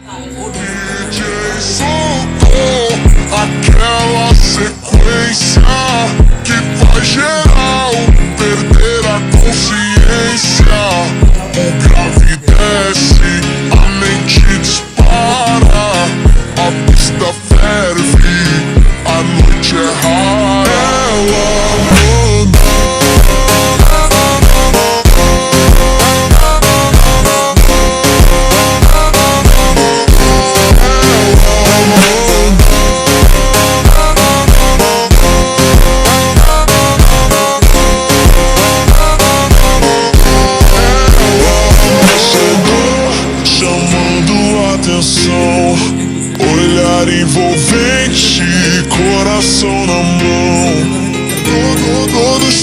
DJ soltou aquela sequência que faz geral perder a consciência. O grave desce, a mente dispara, a pista ferve, a noite é rara. Ela manda. Olhar envolvente, coração na mão. Todos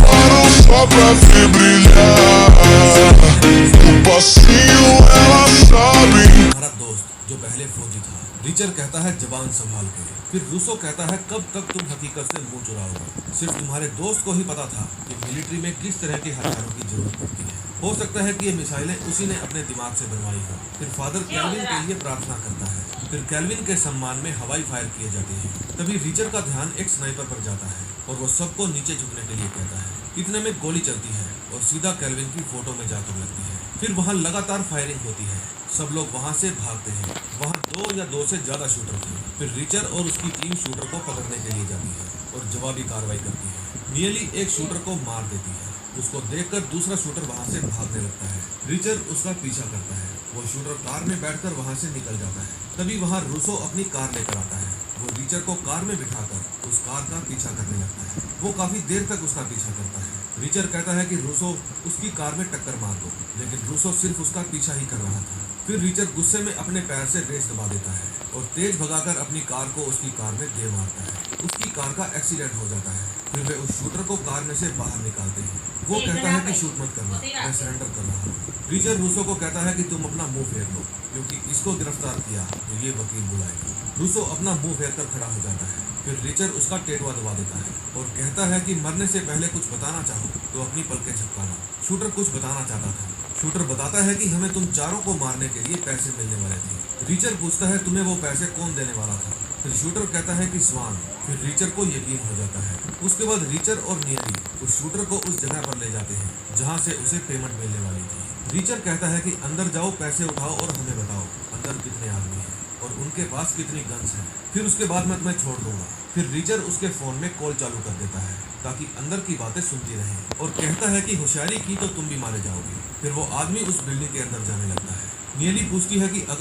param só pra ver brilhar. O passinho ela sabe. हमारा दोस्त जो पहले फौजी था। Richer कहता है जबान संभाल के। फिर रूसो कहता है कब तक तुम हकीकत से मुंह चुराओगे। सिर्फ तुम्हारे दोस्त को ही पता था कि मिलिट्री में किस तरह के हथियारों की जरूरत पड़ती है। हो सकता है कि ये मिसाइलें उसी ने अपने दिमाग से बनवाई हो। फिर फादर कैल्विन के लिए प्रार्थना करता है। फिर कैल्विन के सम्मान में हवाई फायर किए जाते हैं। तभी रीचर का ध्यान एक स्नाइपर पर जाता है और वो सबको नीचे झुकने के लिए कहता है। इतने में गोली चलती है और सीधा कैल्विन की फोटो में जाकर लगती है। फिर वहाँ लगातार फायरिंग होती है। सब लोग वहाँ से भागते हैं। वहाँ 2 या 2 से ज्यादा शूटर थे। फिर रीचर और उसकी टीम शूटर को पकड़ने के लिए जाती है और जवाबी कार्रवाई करती है। नियली एक शूटर को मार देती है। उसको देखकर दूसरा शूटर वहाँ से भागने लगता है। रीचर उसका पीछा करता है। वो शूटर कार में बैठकर वहाँ से निकल जाता है। तभी वहाँ रूसो अपनी कार लेकर आता है। वो रीचर को कार में बिठाकर उस कार का पीछा करने लगता है। वो काफी देर तक उसका पीछा करता है। रीचर कहता है कि रूसो उसकी कार में टक्कर मार दो, लेकिन रूसो सिर्फ उसका पीछा ही कर रहा था। फिर रीचर गुस्से में अपने पैर से रेस दबा देता है और तेज भगाकर अपनी कार को उसकी कार में दे मारता है। उसकी कार का एक्सीडेंट हो जाता है। फिर वे उस शूटर को कार में से बाहर निकालते हैं। वो कहता है कि शूट मत करना, मैं सरेंडर कर रहा हूँ। रीचर रूसो को कहता है कि तुम अपना मुंह फेर लो, क्योंकि इसको गिरफ्तार किया तो ये वकील बुलाएगा। रूसो अपना मुंह फेर कर खड़ा हो जाता है। फिर रीचर उसका टेटवा दबा देता है और कहता है कि मरने से पहले कुछ बताना चाहो तो अपनी पलकें झपकाना। शूटर कुछ बताना चाहता था। शूटर बताता है कि हमें तुम चारों को मारने के लिए पैसे मिलने वाले थे। रीचर पूछता है तुम्हें वो पैसे कौन देने वाला था। फिर शूटर कहता है कि स्वान। फिर रीचर को यकीन हो जाता है। उसके बाद रीचर और नियली उस शूटर को उस जगह पर ले जाते हैं जहाँ से उसे पेमेंट मिलने वाली थी। रीचर कहता है कि अंदर जाओ, पैसे उठाओ और हमें बताओ अंदर कितने आदमी हैं और उनके पास कितनी गन्स हैं। फिर उसके बाद मैं तुम्हें छोड़ दूंगा। फिर रीचर उसके फोन में कॉल चालू कर देता है ताकि अंदर की बातें सुनती रहें और कहता है कि होशियारी की तो तुम भी मारे जाओगे। फिर वो आदमी उस बिल्डिंग के अंदर जाने लगता है। नियली पूछती है कि अगर